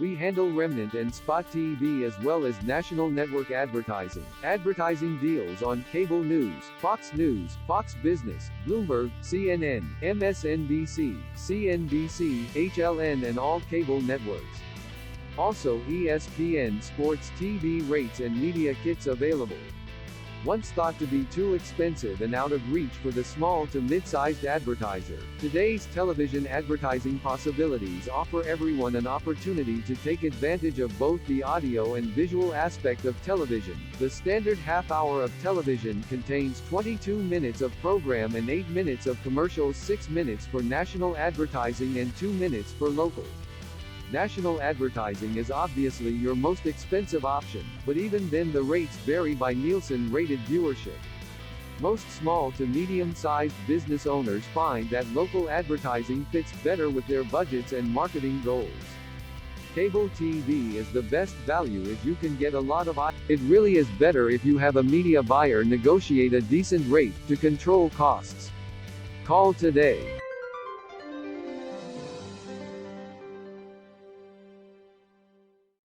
We handle Remnant and Spot TV as well as national network advertising. Advertising deals on cable news, Fox News, Fox Business, Bloomberg, CNN, MSNBC, CNBC, HLN and all cable networks. Also ESPN Sports TV rates and media kits available. Once thought to be too expensive and out of reach for the small to mid-sized advertiser, today's television advertising possibilities offer everyone an opportunity to take advantage of both the audio and visual aspect of television. The standard half hour of television contains 22 minutes of program and 8 minutes of commercials, 6 minutes for national advertising and 2 minutes for local. National advertising is obviously your most expensive option, but even then the rates vary by Nielsen-rated viewership. Most small to medium-sized business owners find that local advertising fits better with their budgets and marketing goals. Cable TV is the best value if you can get a lot of It really is better if you have a media buyer negotiate a decent rate to control costs. Call today.